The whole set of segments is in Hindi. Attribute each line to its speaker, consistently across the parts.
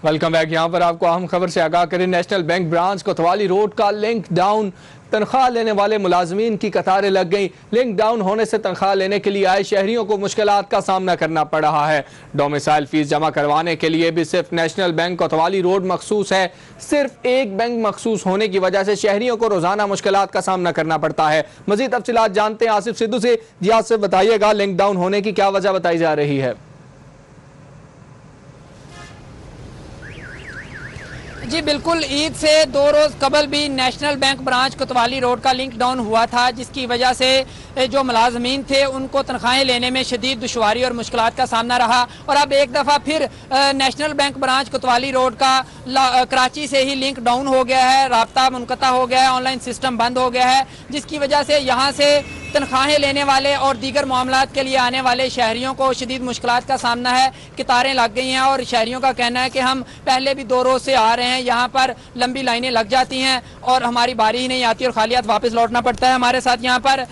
Speaker 1: Welcome back. यहाँ पर आपको अहम खबर से आगाह करें। नेशनल बैंक ब्रांच कोतवाली रोड का लिंक डाउन, तनख्वाह लेने वाले मुलाजमीन की कतारें लग गई। लिंक डाउन होने से तनख्वाह लेने के लिए आए शहरियों को मुश्किलात का सामना करना पड़ रहा है। डोमिसाइल फीस जमा करवाने के लिए भी सिर्फ नेशनल बैंक कोतवाली रोड मखसूस है। सिर्फ एक बैंक मखसूस होने की वजह से शहरियों को रोजाना मुश्किलात का सामना करना पड़ता है। मजीद तफसीलात जानते हैं आसिफ सिद्धू से। जी आसिफ, बताइएगा लिंक डाउन होने की क्या वजह बताई जा रही है?
Speaker 2: जी बिल्कुल, ईद से 2 रोज़ कबल भी नेशनल बैंक ब्रांच कोतवाली रोड का लिंक डाउन हुआ था, जिसकी वजह से जो मुलाजमीन थे उनको तनख्वाहें लेने में शदीद दुश्वारी और मुश्किलात का सामना रहा। और अब एक दफ़ा फिर नेशनल बैंक ब्रांच कोतवाली रोड का कराची से ही लिंक डाउन हो गया है, राब्ता मुनक़ता हो गया है, ऑनलाइन सिस्टम बंद हो गया है, जिसकी वजह से यहाँ से तनख्वाहें लेने वाले और दीगर मामलात के लिए आने वाले शहरियों को शदीद मुश्किलात का सामना है। कितारें लग गई हैं और शहरियों का कहना है कि हम पहले भी 2 रोज़ से आ रहे हैं, यहाँ पर लंबी लाइनें लग जाती हैं और हमारी बारी ही नहीं आती और खाली हाथ वापस लौटना पड़ता है। हमारे साथ यहाँ पर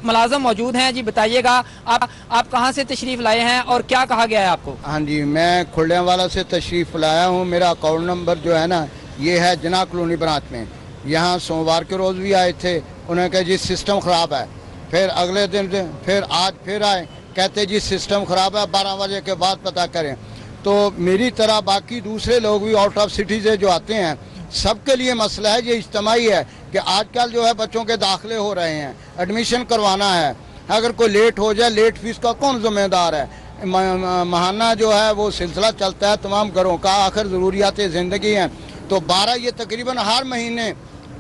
Speaker 2: मुलाजम मौजूद हैं। जी बताइएगा, आप कहाँ से तशरीफ़ लाए हैं और क्या कहा गया है आपको?
Speaker 3: हाँ जी, मैं खुल्डियांवाला से तशरीफ़ लाया हूँ। मेरा अकाउंट नंबर जो है ना, ये है जना कॉलोनी ब्रांच में। यहाँ सोमवार के रोज़ भी आए थे, उन्होंने कहा जी सिस्टम ख़राब है। फिर अगले दिन फिर आज फिर आए, कहते जी सिस्टम ख़राब है, 12 बजे के बाद पता करें। तो मेरी तरह बाकी दूसरे लोग भी आउट ऑफ सिटी से जो आते हैं, सबके लिए मसला है, ये इज्तिमाई है कि आजकल जो है बच्चों के दाखिले हो रहे हैं, एडमिशन करवाना है। अगर कोई लेट हो जाए, लेट फीस का कौन जिम्मेदार है? महाना जो है वो सिलसिला चलता है तमाम घरों का, आखिर ज़रूरियात ज़िंदगी हैं। तो 12 ये तकरीबन हर महीने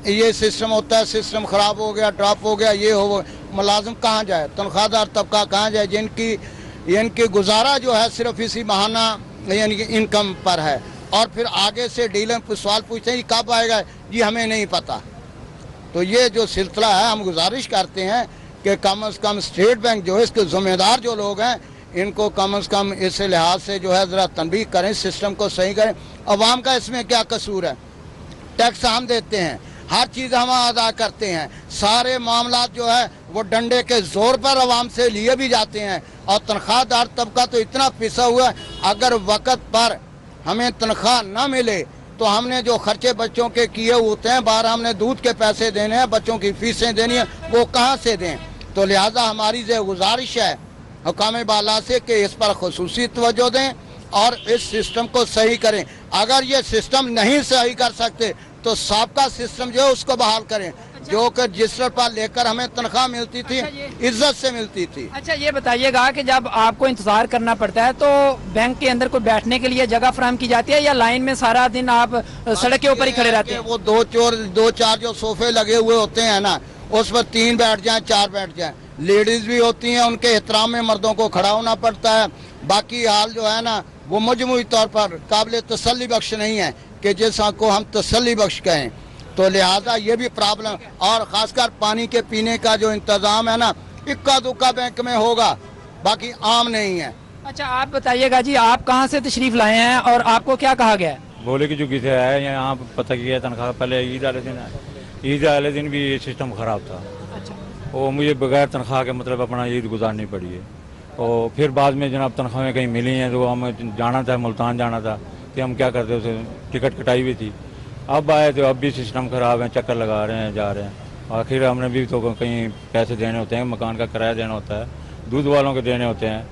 Speaker 3: ये सिस्टम होता है, सिस्टम ख़राब हो गया, ड्रॉप हो गया, ये हो। मुलाजिम कहाँ जाए, तनख्वाहदार तबका कहाँ जाए, जिनकी गुजारा जो है सिर्फ इसी महाना यानी कि इनकम पर है। और फिर आगे से डीलर सवाल पूछते हैं कब आएगा, ये हमें नहीं पता। तो ये जो सिलसिला है, हम गुजारिश करते हैं कि कम अज़ कम स्टेट बैंक जो है, इसके ज़िम्मेदार जो लोग हैं, इनको कम अज़ कम इस लिहाज से जो है ज़रा तनबीह करें, सिस्टम को सही करें। अवाम का इसमें क्या कसूर है? टैक्स हम देते हैं, हर चीज़ हम अदा करते हैं, सारे मामलात जो है वो डंडे के जोर पर आवाम से लिए भी जाते हैं। और तनख्वाहदार तबका तो इतना पिसा हुआ है, अगर वक़्त पर हमें तनख्वाह न मिले तो हमने जो खर्चे बच्चों के किए होते हैं, बाहर हमने दूध के पैसे देने हैं, बच्चों की फीसें देनी है, वो कहाँ से दें? तो लिहाजा हमारी जो गुजारिश है हुकाम बाला से कि इस पर खुसूसी तवज्जो दें और इस सिस्टम को सही करें। अगर ये सिस्टम नहीं सही कर सकते तो सबका सिस्टम जो है उसको बहाल करें। जो कि रजिस्टर पर लेकर हमें तनख्वाह मिलती थी, इज्जत से मिलती थी।
Speaker 2: अच्छा ये बताइएगा कि जब आपको इंतजार करना पड़ता है तो बैंक के अंदर कोई बैठने के लिए जगह फराहम की जाती है या लाइन में सारा दिन आप सड़क के ऊपर ही खड़े रहते हैं?
Speaker 3: वो 2-4 जो सोफे लगे हुए होते हैं ना, उस पर 3 बैठ जाए, 4 बैठ जाए। लेडीज भी होती हैं, उनके एहतराम में मर्दों को खड़ा होना पड़ता है। बाकी हाल जो है ना, वो मजमूई तौर पर काबिल तसल्ली बख्श नहीं है कि जिसको हम तसल्ली बख्श कहें। तो लिहाजा ये भी प्रॉब्लम, और ख़ासकर पानी के पीने का जो इंतज़ाम है ना, इक्का दुक्का बैंक में होगा, बाकी आम नहीं है।
Speaker 2: अच्छा आप बताइएगा जी, आप कहाँ से तशरीफ़ लाए हैं और आपको क्या कहा गया है?
Speaker 4: बोले कि जो किसे है यहाँ पता किया तनख्वाह, पहले ईद वाले दिन आए, ईद वाले दिन भी ये सिस्टम ख़राब था।
Speaker 2: अच्छा,
Speaker 4: वो मुझे बगैर तनख्वाह के मतलब अपना ईद गुजारनी पड़ी है। और फिर बाद में जनाब तनख्वाहें कहीं मिली हैं, तो हमें जाना था, मुल्तान जाना था, कि हम क्या करते, उसे टिकट कटाई हुई थी। अब आए तो अब भी सिस्टम ख़राब है, चक्कर लगा रहे हैं, जा रहे हैं। आखिर हमने भी तो कहीं पैसे देने होते हैं, मकान का किराया देना होता है, दूध वालों के देने होते हैं।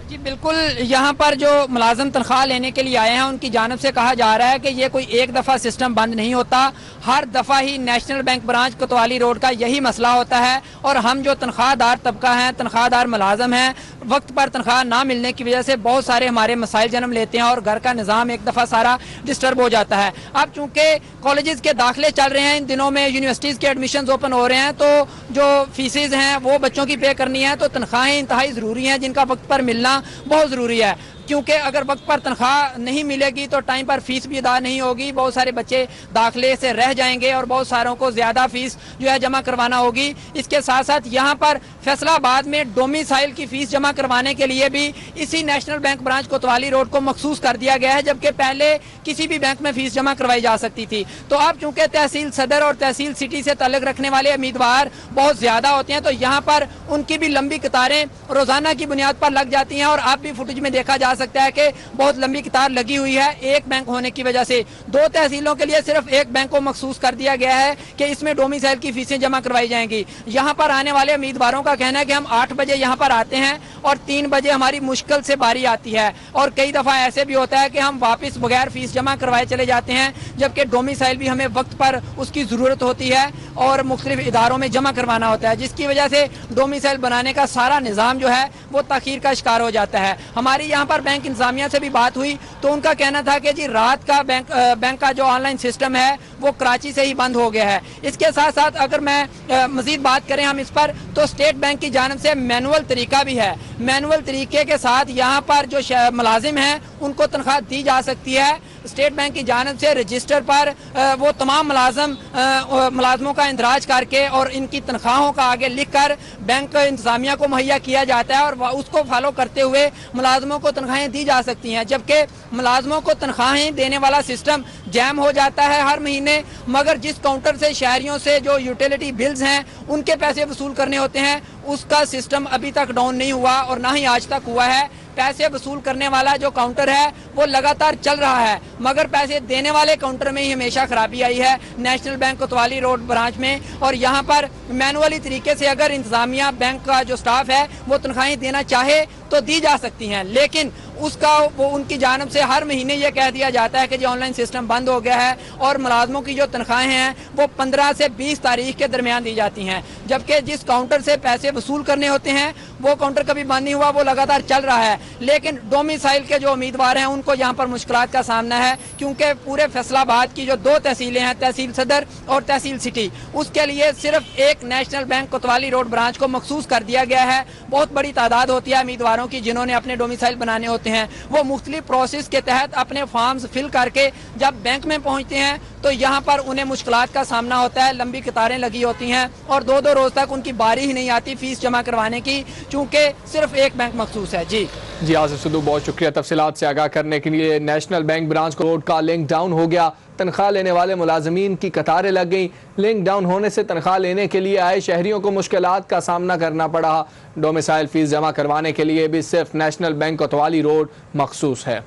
Speaker 2: जी बिल्कुल, यहाँ पर जो मुलाजम तनख्वाह लेने के लिए आए हैं उनकी जानिब से कहा जा रहा है कि ये कोई एक दफ़ा सिस्टम बंद नहीं होता, हर दफ़ा ही नेशनल बैंक ब्रांच कोतवाली रोड का यही मसला होता है। और हम जो तनख्वाहदार तबका हैं, तनख्वाहदार मुलाजम हैं, वक्त पर तनख्वाह ना मिलने की वजह से बहुत सारे हमारे मसाइल जन्म लेते हैं और घर का निज़ाम एक दफ़ा सारा डिस्टर्ब हो जाता है। अब चूँकि कॉलेजेस के दाखिले चल रहे हैं, इन दिनों में यूनिवर्सिटीज़ के एडमिशन ओपन हो रहे हैं, तो जो फीसेज हैं वो बच्चों की पे करनी है, तो तनख्वाहें इंतहाई ज़रूरी हैं, जिनका वक्त पर मिलना बहुत ज़रूरी है। क्योंकि अगर वक्त पर तनख्वाह नहीं मिलेगी तो टाइम पर फीस भी अदा नहीं होगी, बहुत सारे बच्चे दाखिले से रह जाएंगे और बहुत सारों को ज़्यादा फीस जो है जमा करवाना होगी। इसके साथ साथ यहाँ पर फैसलाबाद में डोमिसाइल की फ़ीस जमा करवाने के लिए भी इसी नेशनल बैंक ब्रांच कोतवाली रोड को मखसूस कर दिया गया है, जबकि पहले किसी भी बैंक में फ़ीस जमा करवाई जा सकती थी। तो अब चूँकि तहसील सदर और तहसील सिटी से ताल्लुक़ रखने वाले उम्मीदवार बहुत ज़्यादा होते हैं, तो यहाँ पर उनकी भी लंबी कतारें रोज़ाना की बुनियाद पर लग जाती हैं। और आप भी फुटेज में देखा जा सकता है कि बहुत लंबी कतार लगी हुई है एक बैंक होने की वजह से। 2 तहसीलों के लिए सिर्फ एक बैंक को मखसूस कर दिया गया है कि इसमें डोमिसाइल की फीसें जमा करवाई जाएंगी। यहाँ पर आने वाले उम्मीदवारों का कहना है कि हम 8 बजे यहाँ पर आते हैं और 3 बजे हमारी मुश्किल से बारी आती है, और कई दफा ऐसे भी होता है कि हम वापस बगैर फीस जमा करवाए चले जाते हैं, जबकि डोमिसाइल भी हमें वक्त पर उसकी जरूरत होती है और मुख्तलिफ इदारों में जमा करवाना होता है, जिसकी वजह से डोमिसाइल बनाने का सारा निज़ाम जो है वो तखीर का शिकार हो जाता है। हमारी यहाँ पर बैंक इंतजामिया से भी बात हुई तो उनका कहना था कि जी रात का बैंक का जो ऑनलाइन सिस्टम है वो कराची से ही बंद हो गया है। इसके साथ साथ अगर मैं मजीद बात करें हम इस पर, तो स्टेट बैंक की जानिब से मैनुअल तरीका भी है। मैनुअल तरीके के साथ यहाँ पर जो मुलाजिम हैं उनको तनख्वाह दी जा सकती है। स्टेट बैंक की जानिब से रजिस्टर पर वो तमाम मुलाजमों का इंदराज करके और इनकी तनख्वाहों का आगे लिख कर बैंक इंतजामिया को मुहैया किया जाता है और उसको फॉलो करते हुए मुलाजमों को तनख्वाहें दी जा सकती हैं। जबकि मुलाजमों को तनख्वाहें देने वाला सिस्टम जैम हो जाता है हर महीने, मगर जिस काउंटर से शहरियों से जो यूटिलिटी बिल्स हैं उनके पैसे वसूल करने होते हैं उसका सिस्टम अभी तक डाउन नहीं हुआ और ना ही आज तक हुआ है। पैसे वसूल करने वाला जो काउंटर है वो लगातार चल रहा है, मगर पैसे देने वाले काउंटर में ही हमेशा खराबी आई है नेशनल बैंक कोतवाली रोड ब्रांच में। और यहाँ पर मैनुअली तरीके से अगर इंतजामिया बैंक का जो स्टाफ है वो तनख्वाहें देना चाहे तो दी जा सकती हैं, लेकिन उसका वो उनकी जानिब से हर महीने ये कह दिया जाता है कि जो ऑनलाइन सिस्टम बंद हो गया है और मुलाजमों की जो तनख्वाहें हैं वो 15 से 20 तारीख के दरमियान दी जाती हैं। जबकि जिस काउंटर से पैसे वसूल करने होते हैं वो काउंटर कभी बंद नहीं हुआ, वो लगातार चल रहा है। लेकिन डोमिसाइल के जो उम्मीदवार हैं उनको यहाँ पर मुश्किलात का सामना है, क्योंकि पूरे फैसलाबाद की जो 2 तहसीलें हैं, तहसील सदर और तहसील सिटी, उसके लिए सिर्फ एक नेशनल बैंक कोतवाली रोड ब्रांच को मखसूस कर दिया गया है। बहुत बड़ी तादाद होती है उम्मीदवारों की जिन्होंने अपने डोमिसाइल बनाने होते हैं। वो मुख्तलिफ प्रोसेस के तहत अपने फॉर्म्स फिल करके जब बैंक में पहुंचते हैं तो यहाँ पर उन्हें मुश्किलात का सामना होता है, लंबी कतारें लगी होती हैं और 2-2 रोज तक उनकी बारी ही नहीं आती फीस जमा करवाने की, चूंकि सिर्फ एक बैंक मखसूस है। जी
Speaker 1: आसिफ सिद्धू, बहुत शुक्रिया तफसीलात से आगाह करने के लिए। नेशनल बैंक ब्रांच को रोड का लिंक डाउन हो गया, तनख्वाह लेने वाले मुलाजमीन की कतारें लग गई। लिंक डाउन होने से तनख्वाह लेने के लिए आए शहरियों को मुश्किलात का सामना करना पड़ा। डोमिसाइल फीस जमा करवाने के लिए भी सिर्फ नेशनल बैंक कोतवाली रोड मखसूस है।